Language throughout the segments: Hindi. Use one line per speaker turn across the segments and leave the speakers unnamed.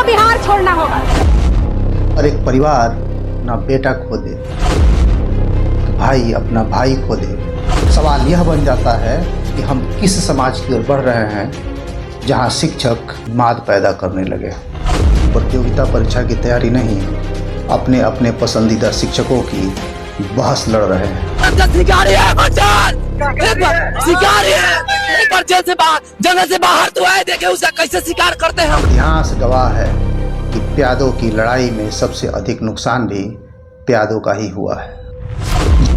बिहार छोड़ना होगा।
और एक परिवार ना बेटा खो दे, भाई अपना भाई खो दे। सवाल यह बन जाता है कि हम किस समाज की ओर बढ़ रहे हैं जहां शिक्षक माद पैदा करने लगे। प्रतियोगिता परीक्षा की तैयारी नहीं, अपने अपने पसंदीदा शिक्षकों की बहस लड़ रहे हैं।
जंगल से बाहर तो आए, देखे उसका कैसे शिकार करते हैं।
इतिहास गवाह है कि प्यादों की लड़ाई में सबसे अधिक नुकसान भी प्यादों का ही हुआ है।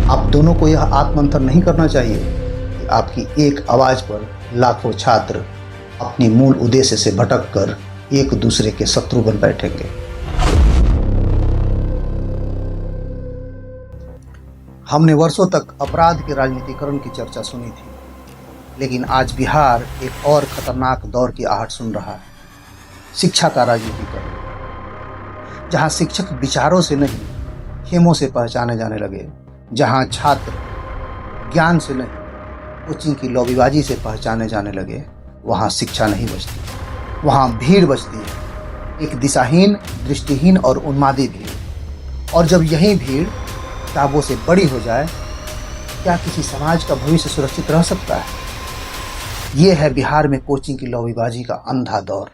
आप दोनों को यह आत्मंथन नहीं करना चाहिए कि आपकी एक आवाज पर लाखों छात्र अपनी मूल उद्देश्य से भटक कर एक दूसरे के शत्रु बन बैठेंगे। हमने वर्षों तक अपराध के राजनीतिकरण की चर्चा सुनी थी, लेकिन आज बिहार एक और खतरनाक दौर की आहट सुन रहा है, शिक्षा का राजनीतिकरण। जहां शिक्षक विचारों से नहीं, खेमों से पहचाने जाने लगे, जहां छात्र ज्ञान से नहीं, कोचिंग की लॉबीबाजी से पहचाने जाने लगे, वहां शिक्षा नहीं बचती, वहां भीड़ बचती है, एक दिशाहीन, दृष्टिहीन और उन्मादी भीड़। और जब यही भीड़ किताबों से बड़ी हो जाए, क्या किसी समाज का भविष्य सुरक्षित रह सकता है? ये है बिहार में कोचिंग की लॉबीबाजी का अंधा दौर।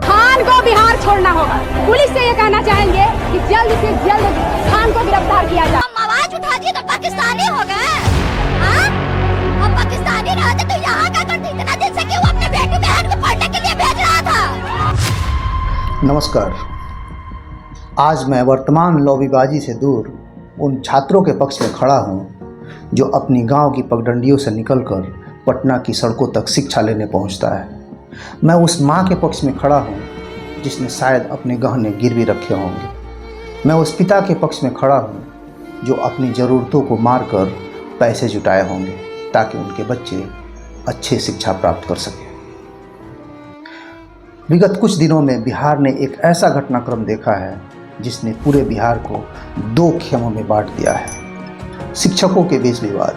खान को बिहार छोड़ना होगा। पुलिस से ये कहना चाहेंगे कि जल्द से जल्द खान को गिरफ्तार किया जाए।
हम आवाज उठा दिए तो पाकिस्तानी हो गए। हम पाकिस्तानी रहते तो यहाँ क्या करते? इतना दिन से क्यों अपने बेटी बहन को पढ़ने के लिए भेज रहा था?
नमस्कार। आज मैं वर्तमान लॉबीबाजी से दूर उन छात्रों के पक्ष में खड़ा हूँ जो अपनी गांव की पगडंडियों से निकलकर पटना की सड़कों तक शिक्षा लेने पहुँचता है। मैं उस माँ के पक्ष में खड़ा हूँ जिसने शायद अपने गहने गिरवी रखे होंगे। मैं उस पिता के पक्ष में खड़ा हूँ जो अपनी ज़रूरतों को मारकर पैसे जुटाए होंगे ताकि उनके बच्चे अच्छी शिक्षा प्राप्त कर सकें। विगत कुछ दिनों में बिहार ने एक ऐसा घटनाक्रम देखा है जिसने पूरे बिहार को दो खेमों में बांट दिया है। शिक्षकों के बीच विवाद,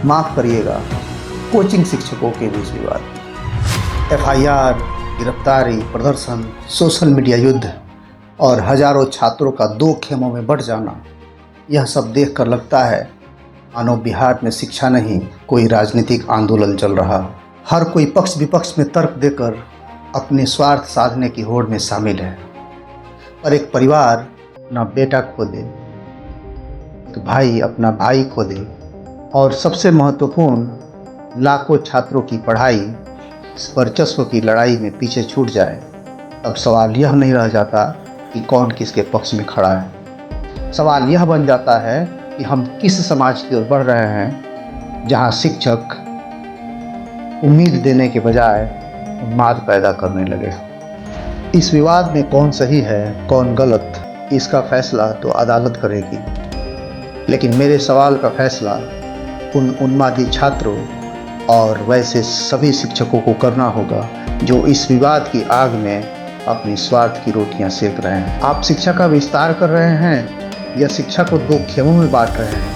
माफ करिएगा, कोचिंग शिक्षकों के बीच विवाद, एफआईआर, गिरफ्तारी, प्रदर्शन, सोशल मीडिया युद्ध और हजारों छात्रों का दो खेमों में बढ़ जाना, यह सब देखकर लगता है मानो बिहार में शिक्षा नहीं, कोई राजनीतिक आंदोलन चल रहा। हर कोई पक्ष विपक्ष में तर्क देकर अपने स्वार्थ साधने की होड़ में शामिल है। और एक परिवार ना बेटा खो दे, तो भाई अपना भाई खो दे, और सबसे महत्वपूर्ण लाखों छात्रों की पढ़ाई वर्चस्व की लड़ाई में पीछे छूट जाए, अब सवाल यह नहीं रह जाता कि कौन किसके पक्ष में खड़ा है। सवाल यह बन जाता है कि हम किस समाज की ओर बढ़ रहे हैं जहां शिक्षक उम्मीद देने के बजाय उन्माद पैदा करने लगे। इस विवाद में कौन सही है कौन गलत, इसका फैसला तो अदालत करेगी, लेकिन मेरे सवाल का फैसला उन उन्मादी छात्रों और वैसे सभी शिक्षकों को करना होगा जो इस विवाद की आग में अपनी स्वार्थ की रोटियां सेक रहे हैं। आप शिक्षा का विस्तार कर रहे हैं या शिक्षा को दो खेमों में बांट रहे हैं?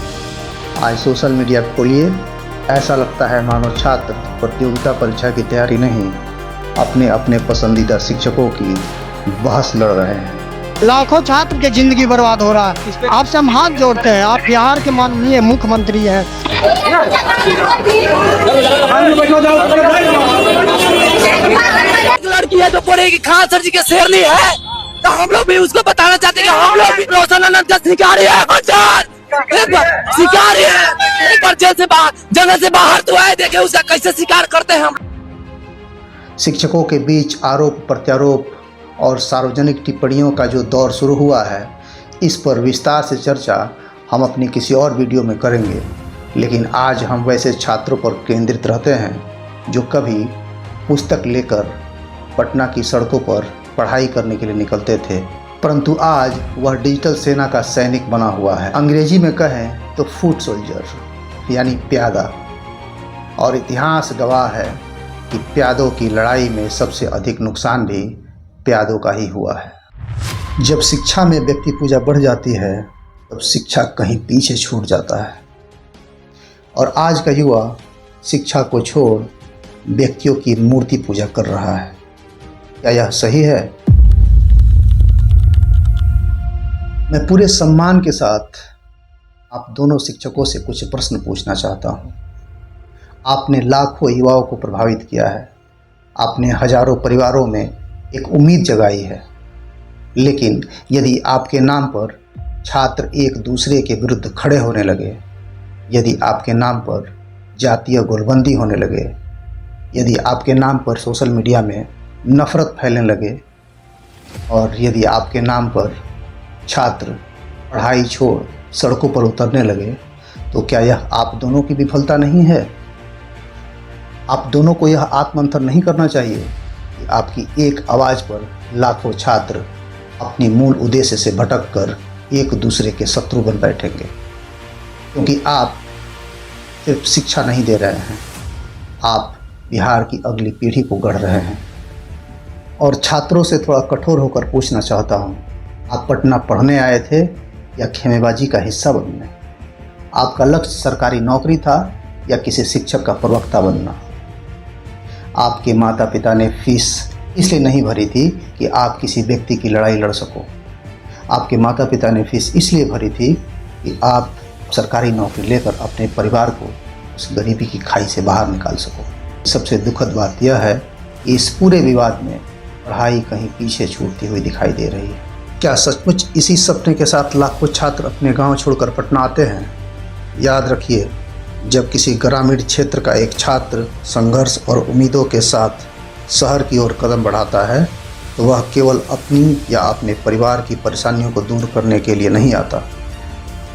आज सोशल मीडिया खोलिए, ऐसा लगता है मानो छात्र प्रतियोगिता परीक्षा की तैयारी नहीं, अपने अपने पसंदीदा शिक्षकों की बहस लड़ रहे हैं।
लाखों छात्र की जिंदगी बर्बाद हो रहा है। आपसे हम हाथ जोड़ते हैं, आप बिहार के माननीय मुख्यमंत्री हैं।
लड़की है तो पढ़ेगी, खान सर जी के शेरनी है, तो हम लोग भी उसको बताना चाहते हैं कि हम लोग भी रोशन आनंद का शिकारी है। शिकारी है, एक बार जेल से बाहर, जंगल से बाहर तो आए, देखे उसका कैसे शिकार करते हैं हम।
शिक्षकों के बीच आरोप प्रत्यारोप और सार्वजनिक टिप्पणियों का जो दौर शुरू हुआ है, इस पर विस्तार से चर्चा हम अपनी किसी और वीडियो में करेंगे। लेकिन आज हम वैसे छात्रों पर केंद्रित रहते हैं जो कभी पुस्तक लेकर पटना की सड़कों पर पढ़ाई करने के लिए निकलते थे, परंतु आज वह डिजिटल सेना का सैनिक बना हुआ है। अंग्रेजी में कहें तो फुट सोल्जर यानी प्यादा। और इतिहास गवाह है कि प्यादों की लड़ाई में सबसे अधिक नुकसान भी प्यादों का ही हुआ है। जब शिक्षा में व्यक्ति पूजा बढ़ जाती है तब शिक्षा कहीं पीछे छूट जाता है। और आज का युवा शिक्षा को छोड़ व्यक्तियों की मूर्ति पूजा कर रहा है। क्या यह सही है? मैं पूरे सम्मान के साथ आप दोनों शिक्षकों से कुछ प्रश्न पूछना चाहता हूँ। आपने लाखों युवाओं को प्रभावित किया है, आपने हजारों परिवारों में एक उम्मीद जगाई है, लेकिन यदि आपके नाम पर छात्र एक दूसरे के विरुद्ध खड़े होने लगे, यदि आपके नाम पर जातीय गोलबंदी होने लगे, यदि आपके नाम पर सोशल मीडिया में नफरत फैलने लगे और यदि आपके नाम पर छात्र पढ़ाई छोड़ सड़कों पर उतरने लगे, तो क्या यह आप दोनों की विफलता नहीं है? आप दोनों को यह आत्ममंथन नहीं करना चाहिए कि आपकी एक आवाज़ पर लाखों छात्र अपनी मूल उद्देश्य से भटक कर एक दूसरे के शत्रु बन बैठेंगे? क्योंकि आप सिर्फ शिक्षा नहीं दे रहे हैं, आप बिहार की अगली पीढ़ी को गढ़ रहे हैं। और छात्रों से थोड़ा कठोर होकर पूछना चाहता हूँ, आप पटना पढ़ने आए थे या खेमेबाजी का हिस्सा बनने? आपका लक्ष्य सरकारी नौकरी था या किसी शिक्षक का प्रवक्ता बनना? आपके माता पिता ने फीस इसलिए नहीं भरी थी कि आप किसी व्यक्ति की लड़ाई लड़ सको। आपके माता पिता ने फीस इसलिए भरी थी कि आप सरकारी नौकरी लेकर अपने परिवार को उस गरीबी की खाई से बाहर निकाल सको। सबसे दुखद बात यह है कि इस पूरे विवाद में पढ़ाई कहीं पीछे छूटती हुई दिखाई दे रही है। क्या सचमुच इसी सपने के साथ लाखों छात्र अपने गांव छोड़कर पटना आते हैं? याद रखिए, जब किसी ग्रामीण क्षेत्र का एक छात्र संघर्ष और उम्मीदों के साथ शहर की ओर कदम बढ़ाता है, तो वह केवल अपनी या अपने परिवार की परेशानियों को दूर करने के लिए नहीं आता।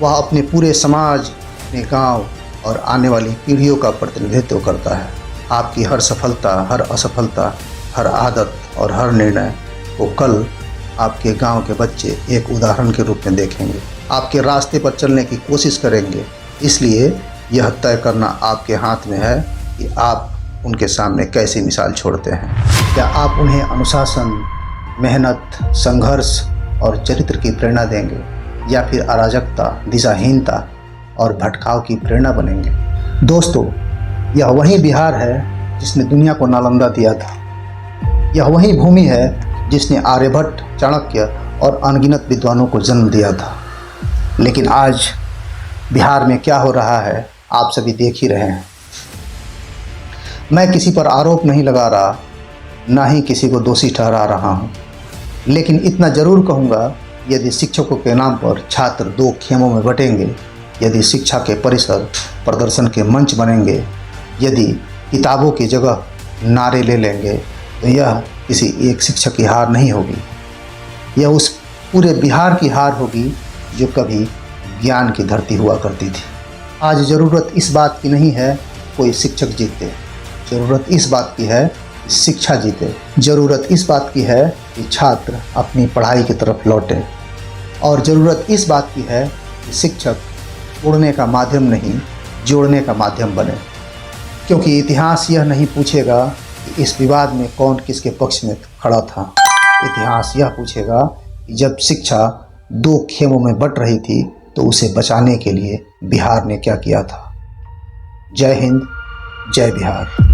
वह अपने पूरे समाज, अपने गांव और आने वाली पीढ़ियों का प्रतिनिधित्व करता है। आपकी हर सफलता, हर असफलता, हर आदत और हर निर्णय को कल आपके गांव के बच्चे एक उदाहरण के रूप में देखेंगे, आपके रास्ते पर चलने की कोशिश करेंगे। इसलिए यह तय करना आपके हाथ में है कि आप उनके सामने कैसी मिसाल छोड़ते हैं। क्या आप उन्हें अनुशासन, मेहनत, संघर्ष और चरित्र की प्रेरणा देंगे या फिर अराजकता, दिशाहीनता और भटकाव की प्रेरणा बनेंगे? दोस्तों, यह वही बिहार है जिसने दुनिया को नालंदा दिया था। यह वही भूमि है जिसने आर्यभट्ट, चाणक्य और अनगिनत विद्वानों को जन्म दिया था। लेकिन आज बिहार में क्या हो रहा है आप सभी देख ही रहे हैं। मैं किसी पर आरोप नहीं लगा रहा, ना ही किसी को दोषी ठहरा रहा हूँ, लेकिन इतना जरूर कहूँगा, यदि शिक्षकों के नाम पर छात्र दो खेमों में बटेंगे, यदि शिक्षा के परिसर प्रदर्शन के मंच बनेंगे, यदि किताबों की जगह नारे ले लेंगे, तो यह किसी एक शिक्षक की हार नहीं होगी, यह उस पूरे बिहार की हार होगी जो कभी ज्ञान की धरती हुआ करती थी। आज ज़रूरत इस बात की नहीं है कोई शिक्षक जीते, ज़रूरत इस बात की है कि शिक्षा जीते। ज़रूरत इस बात की है कि छात्र अपनी पढ़ाई की तरफ लौटे, और ज़रूरत इस बात की है कि शिक्षक तोड़ने का माध्यम नहीं, जोड़ने का माध्यम बने। क्योंकि इतिहास यह नहीं पूछेगा कि इस विवाद में कौन किसके पक्ष में खड़ा था। इतिहास यह पूछेगा कि जब शिक्षा दो खेमों में बट रही थी, तो उसे बचाने के लिए बिहार ने क्या किया था। जय हिंद, जय बिहार।